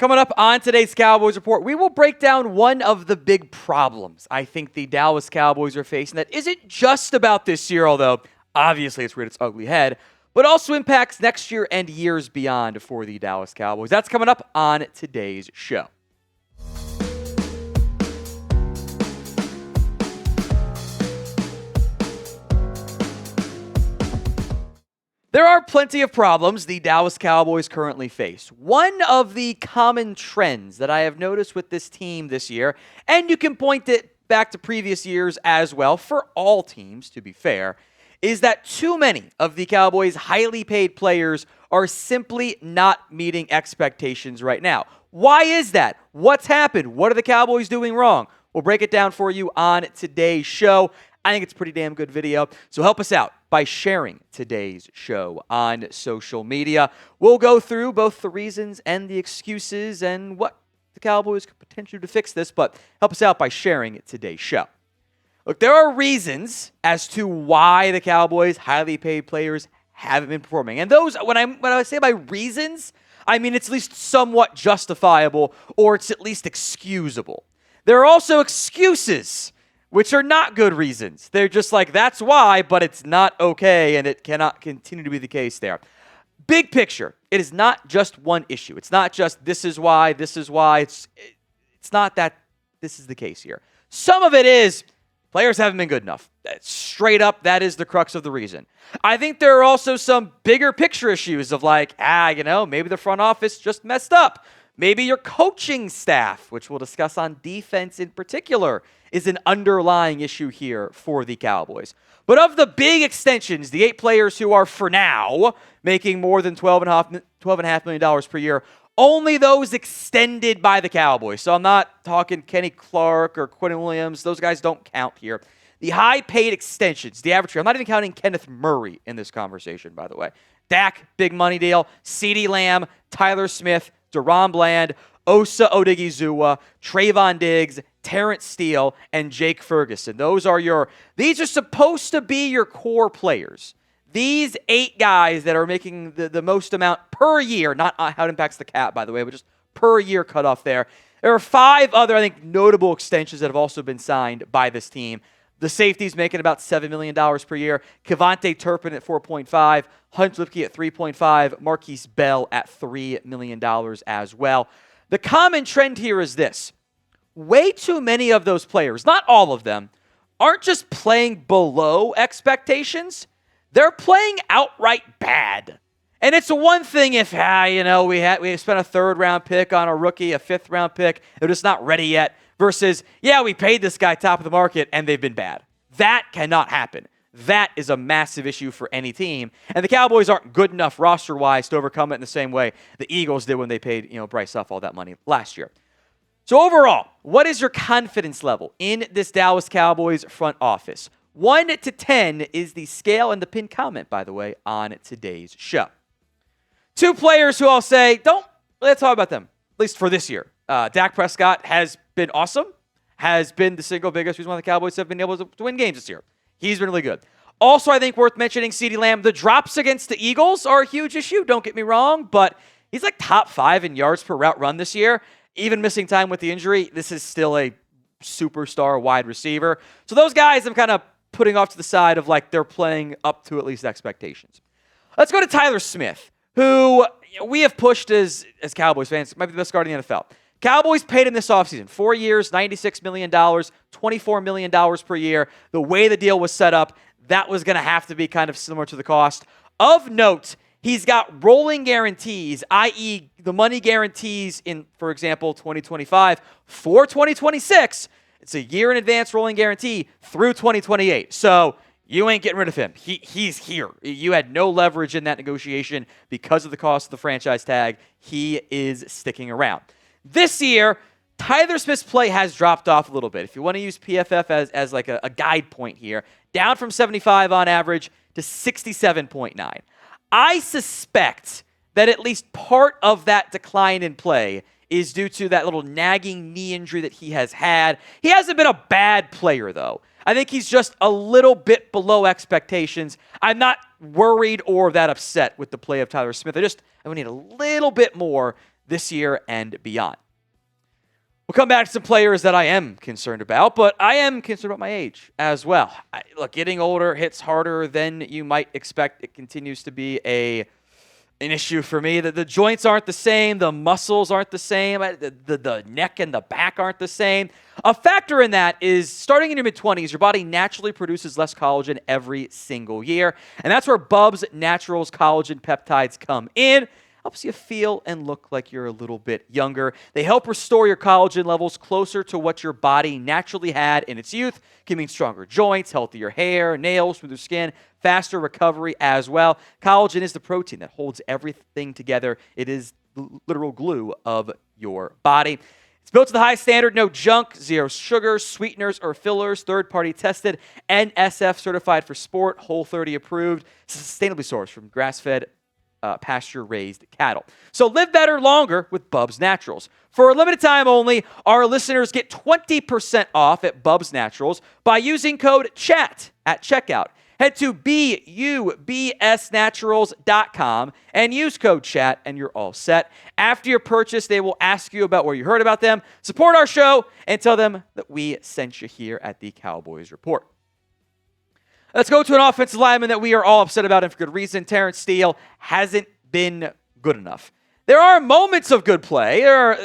Coming up on today's Cowboys Report, we will break down one of the big problems I think the Dallas Cowboys are facing that isn't just about this year, although obviously it's reared its ugly head, but also impacts next year and years beyond for the Dallas Cowboys. That's coming up on today's show. There are plenty of problems the Dallas Cowboys currently face. One of the common trends that I have noticed with this team this year, and you can point it back to previous years as well, for all teams, to be fair, is that too many of the Cowboys' highly paid players are simply not meeting expectations right now. Why is that? What's happened? What are the Cowboys doing wrong? We'll break it down for you on today's show. I think it's a pretty damn good video, so help us out by sharing today's show on social media. We'll go through both the reasons and the excuses and what the Cowboys could potentially do to fix this, but help us out by sharing today's show. Look, there are reasons as to why the Cowboys' highly paid players haven't been performing. And those, when I say by reasons, I mean it's at least somewhat justifiable or it's at least excusable. There are also excuses, which are not good reasons. They're just like, that's why, but it's not okay, and it cannot continue to be the case there. Big picture, it is not just one issue. It's not just this is why, this is why. It's not that this is the case here. Some of it is players haven't been good enough. Straight up, that is the crux of the reason. I think there are also some bigger picture issues of like, maybe the front office just messed up. Maybe your coaching staff, which we'll discuss on defense in particular, is an underlying issue here for the Cowboys. But of the big extensions, the 8 players who are, for now, making more than $12.5 million per year, only those extended by the Cowboys. So I'm not talking Kenny Clark or Quentin Williams. Those guys don't count here. The high-paid extensions, the average, I'm not even counting Kenneth Murray in this conversation, by the way. Dak, big money deal. CeeDee Lamb, Tyler Smith, DaRon Bland, Osa Odighizuwa, Trevon Diggs, Terence Steele, and Jake Ferguson. These are supposed to be your core players. These 8 guys that are making the most amount per year, not how it impacts the cap, by the way, but just per year cutoff there. There are 5 other, I think, notable extensions that have also been signed by this team. The safeties making about $7 million per year. Kevontae Turpin at $4.5. Hunt Lipke at $3.5. Marquise Bell at $3 million as well. The common trend here is this. Way too many of those players, not all of them, aren't just playing below expectations. They're playing outright bad. And it's one thing if, we spent a 3rd-round pick on a rookie, a 5th-round pick, they're just not ready yet, versus, we paid this guy top of the market and they've been bad. That cannot happen. That is a massive issue for any team. And the Cowboys aren't good enough roster-wise to overcome it in the same way the Eagles did when they paid, Bryce Huff all that money last year. So overall, what is your confidence level in this Dallas Cowboys front office? 1 to 10 is the scale and the pinned comment, by the way, on today's show. 2 players who I'll say, let's talk about them, at least for this year. Dak Prescott has been awesome, has been the single biggest reason why the Cowboys have been able to win games this year. He's been really good. Also, I think worth mentioning CeeDee Lamb. The drops against the Eagles are a huge issue, don't get me wrong, but he's like top 5 in yards per route run this year. Even missing time with the injury, this is still a superstar wide receiver. So those guys I'm kind of putting off to the side of like they're playing up to at least expectations. Let's go to Tyler Smith, who we have pushed as Cowboys fans, might be the best guard in the NFL. Cowboys paid him this offseason, 4 years, $96 million, $24 million per year. The way the deal was set up, that was going to have to be kind of similar to the cost. Of note, he's got rolling guarantees, i.e. the money guarantees in, for example, 2025 for 2026. It's a year in advance rolling guarantee through 2028. So you ain't getting rid of him. He's here. You had no leverage in that negotiation because of the cost of the franchise tag. He is sticking around. This year, Tyler Smith's play has dropped off a little bit. If you want to use PFF as like a guide point here, down from 75 on average to 67.9. I suspect that at least part of that decline in play is due to that little nagging knee injury that he has had. He hasn't been a bad player, though. I think he's just a little bit below expectations. I'm not worried or that upset with the play of Tyler Smith. I need a little bit more this year and beyond. We'll come back to some players that I am concerned about, but I am concerned about my age as well. Look, getting older hits harder than you might expect. It continues to be an issue for me. The joints aren't the same. The muscles aren't the same. The neck and the back aren't the same. A factor in that is starting in your mid-20s, your body naturally produces less collagen every single year. And that's where Bubs Naturals collagen peptides come in. Helps you feel and look like you're a little bit younger. They help restore your collagen levels closer to what your body naturally had in its youth. Can mean stronger joints, healthier hair, nails, smoother skin, faster recovery as well. Collagen is the protein that holds everything together. It is the literal glue of your body. It's built to the highest standard, no junk, zero sugars, sweeteners, or fillers, third-party tested, NSF certified for sport, Whole30 approved, sustainably sourced from grass-fed pasture-raised cattle. So live better longer with Bubs Naturals. For a limited time only, our listeners get 20% off at Bubs Naturals by using code CHAT at checkout. Head to BUBSNaturals.com and use code CHAT and you're all set. After your purchase, they will ask you about where you heard about them, support our show, and tell them that we sent you here at the Cowboys Report. Let's go to an offensive lineman that we are all upset about and for good reason. Terence Steele hasn't been good enough. There are moments of good play. You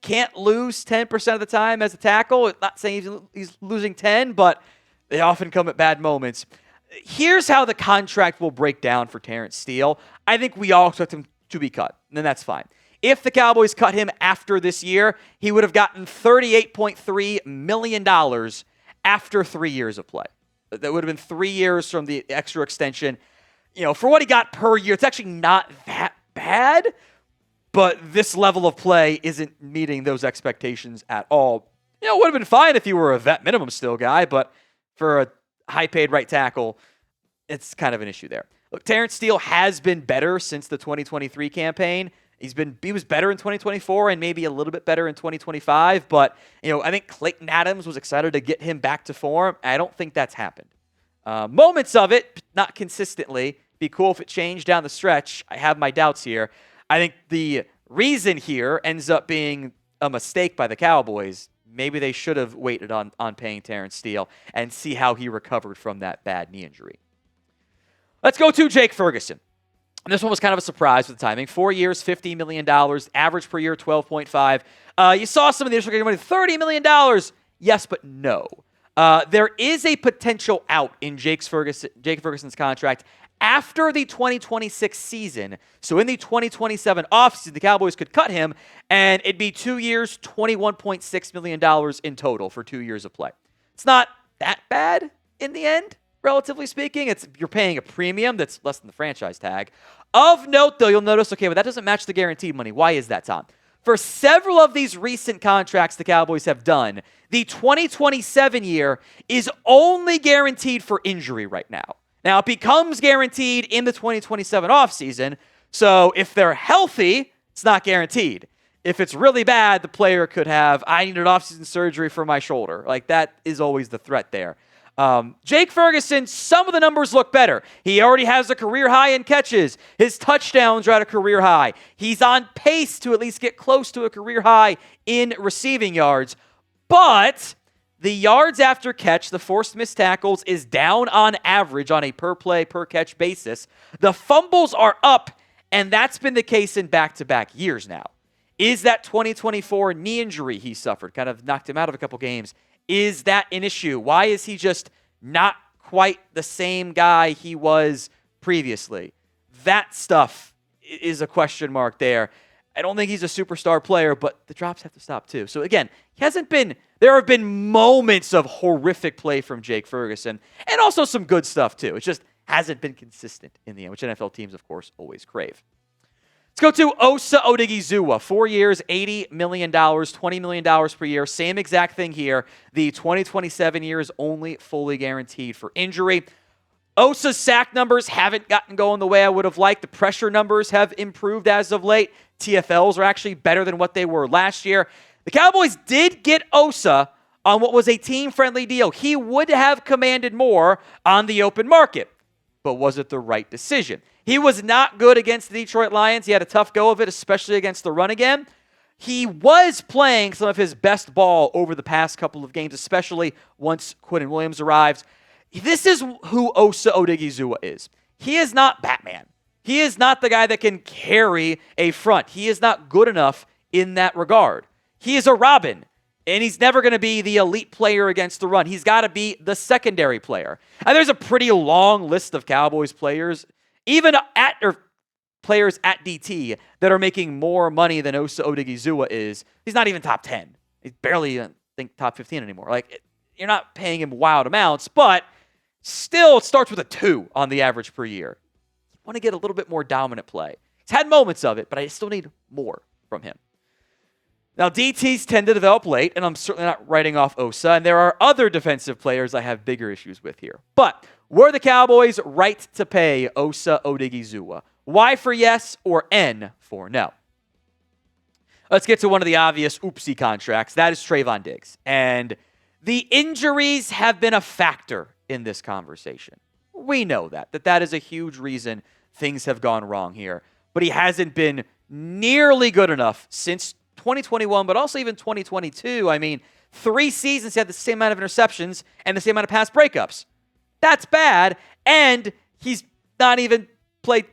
can't lose 10% of the time as a tackle. Not saying he's losing 10, but they often come at bad moments. Here's how the contract will break down for Terence Steele. I think we all expect him to be cut, and then that's fine. If the Cowboys cut him after this year, he would have gotten $38.3 million after 3 years of play. That would have been 3 years from the extra extension. For what he got per year, it's actually not that bad, but this level of play isn't meeting those expectations at all. It would have been fine if you were a vet minimum still guy, but for a high-paid right tackle, it's kind of an issue there. Look, Terence Steele has been better since the 2023 campaign. He was better in 2024 and maybe a little bit better in 2025, but I think Clayton Adams was excited to get him back to form. I don't think that's happened. Moments of it, not consistently. Be cool if it changed down the stretch. I have my doubts here. I think the reason here ends up being a mistake by the Cowboys. Maybe they should have waited on paying Terence Steele and see how he recovered from that bad knee injury. Let's go to Jake Ferguson. This one was kind of a surprise with the timing. 4 years, $50 million. Average per year, 12.5. You saw some of the initial money, $30 million. Yes, but no. There is a potential out in Jake Ferguson's contract after the 2026 season. So in the 2027 offseason, the Cowboys could cut him, and it'd be 2 years, $21.6 million in total for 2 years of play. It's not that bad in the end. Relatively speaking, you're paying a premium that's less than the franchise tag. Of note, though, you'll notice, but that doesn't match the guaranteed money. Why is that, Tom? For several of these recent contracts the Cowboys have done, the 2027 year is only guaranteed for injury right now. Now, it becomes guaranteed in the 2027 offseason, so if they're healthy, it's not guaranteed. If it's really bad, the player could have, I needed offseason surgery for my shoulder. That is always the threat there. Jake Ferguson, some of the numbers look better. He already has a career high in catches. His touchdowns are at a career high. He's on pace to at least get close to a career high in receiving yards. But the yards after catch, the forced missed tackles, is down on average on a per play, per catch basis. The fumbles are up, and that's been the case in back-to-back years now. Is that 2024 knee injury he suffered, kind of knocked him out of a couple games, is that an issue? Why is he just not quite the same guy he was previously? That stuff is a question mark there. I don't think he's a superstar player, but the drops have to stop too. So again, there have been moments of horrific play from Jake Ferguson and also some good stuff too. It just hasn't been consistent in the end, which NFL teams, of course, always crave. Let's go to Osa Odighizuwa. 4 years, $80 million, $20 million per year. Same exact thing here. The 2027 year is only fully guaranteed for injury. Osa's sack numbers haven't gotten going the way I would have liked. The pressure numbers have improved as of late. TFLs are actually better than what they were last year. The Cowboys did get Osa on what was a team-friendly deal. He would have commanded more on the open market. But was it the right decision? He was not good against the Detroit Lions. He had a tough go of it, especially against the run again. He was playing some of his best ball over the past couple of games, especially once Quinnen Williams arrives. This is who Osa Odighizuwa is. He is not Batman. He is not the guy that can carry a front. He is not good enough in that regard. He is a Robin, and he's never going to be the elite player against the run. He's got to be the secondary player. And there's a pretty long list of Cowboys players, even players at DT, that are making more money than Osa Odighizuwa is. He's not even top 10. He's barely, I think, top 15 anymore. You're not paying him wild amounts, but still, it starts with a 2 on the average per year. You want to get a little bit more dominant play. He's had moments of it, but I still need more from him. Now, DTs tend to develop late, and I'm certainly not writing off Osa, and there are other defensive players I have bigger issues with here. But were the Cowboys right to pay Osa Odighizuwa? Y for yes or N for no? Let's get to one of the obvious oopsie contracts. That is Trevon Diggs. And the injuries have been a factor in this conversation. We know that is a huge reason things have gone wrong here. But he hasn't been nearly good enough since 2021, but also even 2022. I mean, 3 seasons he had the same amount of interceptions and the same amount of pass breakups. That's bad, and he's not even played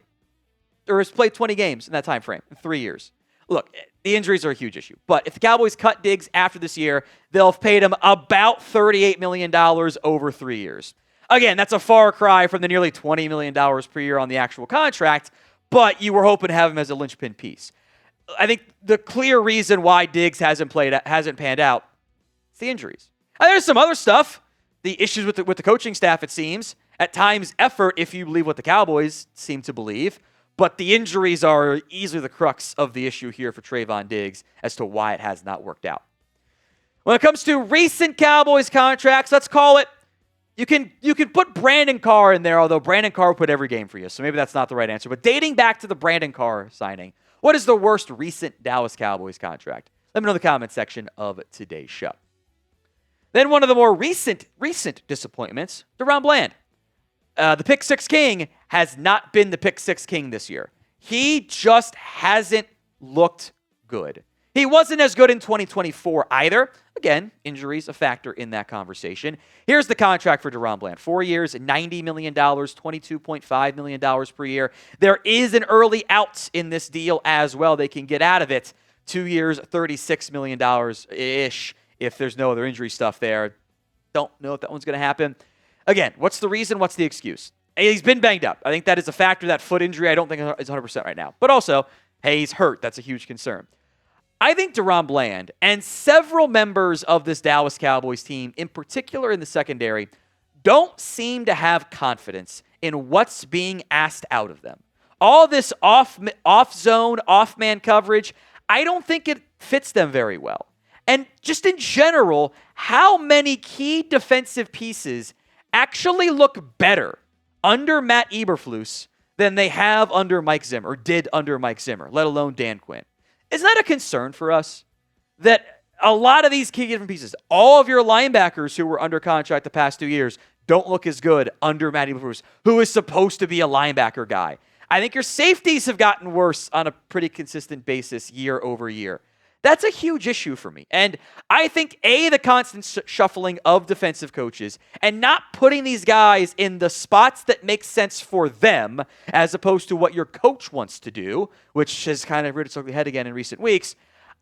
or has played 20 games in that time frame in 3 years. Look, the injuries are a huge issue, but if the Cowboys cut Diggs after this year, they'll have paid him about $38 million over 3 years. Again, that's a far cry from the nearly $20 million per year on the actual contract, but you were hoping to have him as a linchpin piece. I think the clear reason why Diggs hasn't panned out is the injuries. There's some other stuff. The issues with the coaching staff, it seems. At times, effort, if you believe what the Cowboys seem to believe. But the injuries are easily the crux of the issue here for Trevon Diggs as to why it has not worked out. When it comes to recent Cowboys contracts, let's call it, you can put Brandon Carr in there, although Brandon Carr will put every game for you, so maybe that's not the right answer. But dating back to the Brandon Carr signing, what is the worst recent Dallas Cowboys contract? Let me know in the comment section of today's show. Then one of the more recent disappointments, DaRon Bland. The Pick 6 King has not been the Pick 6 King this year. He just hasn't looked good. He wasn't as good in 2024 either. Again, injuries a factor in that conversation. Here's the contract for DaRon Bland. 4 years, $90 million, $22.5 million per year. There is an early out in this deal as well. They can get out of it. 2 years, $36 million-ish if there's no other injury stuff there. Don't know if that one's going to happen. Again, what's the reason? What's the excuse? He's been banged up. I think that is a factor. That foot injury, I don't think is 100% right now. But also, hey, he's hurt. That's a huge concern. I think DaRon Bland and several members of this Dallas Cowboys team, in particular in the secondary, don't seem to have confidence in what's being asked out of them. All this off-zone, off-man coverage, I don't think it fits them very well. And just in general, how many key defensive pieces actually look better under Matt Eberflus than they have under Mike Zimmer, or did under Mike Zimmer, let alone Dan Quinn? Isn't that a concern for us? That a lot of these key different pieces, all of your linebackers who were under contract the past 2 years don't look as good under Matt Eberflus, who is supposed to be a linebacker guy. I think your safeties have gotten worse on a pretty consistent basis year over year. That's a huge issue for me. And I think, the constant shuffling of defensive coaches and not putting these guys in the spots that make sense for them as opposed to what your coach wants to do, which has kind of reared its ugly head again in recent weeks,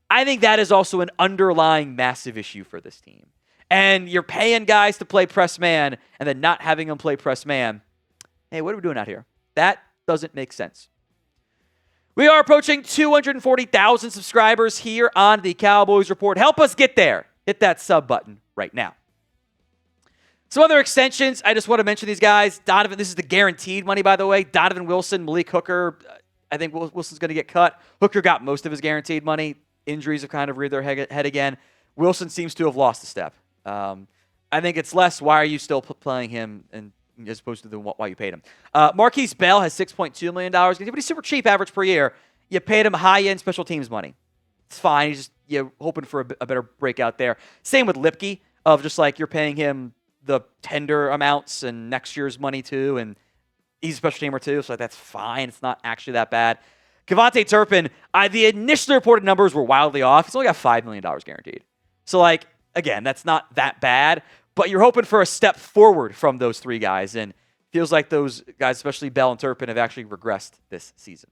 I think that is also an underlying massive issue for this team. And you're paying guys to play press man and then not having them play press man. Hey, what are we doing out here? That doesn't make sense. We are approaching 240,000 subscribers here on the Cowboys Report. Help us get there. Hit that sub button right now. Some other extensions. I just want to mention these guys. Donovan, this is the guaranteed money, by the way. Donovan Wilson, Malik Hooker. I think Wilson's going to get cut. Hooker got most of his guaranteed money. Injuries have kind of reared their head again. Wilson seems to have lost a step. I think it's less, why are you still playing him, and as opposed to why you paid him. Marquise Bell has $6.2 million. But he's super cheap, average per year. You paid him high-end special teams money. It's fine. You're hoping for a better breakout there. Same with Lipke, of just like you're paying him the tender amounts and next year's money too, and He's a special teamer too, so that's fine. It's not actually that bad. Kevontae Turpin, the initially reported numbers were wildly off. He's only got $5 million guaranteed. So, again, that's not that bad, but you're hoping for a step forward from those three guys, and feels like those guys, especially Bell and Turpin, have actually regressed this season.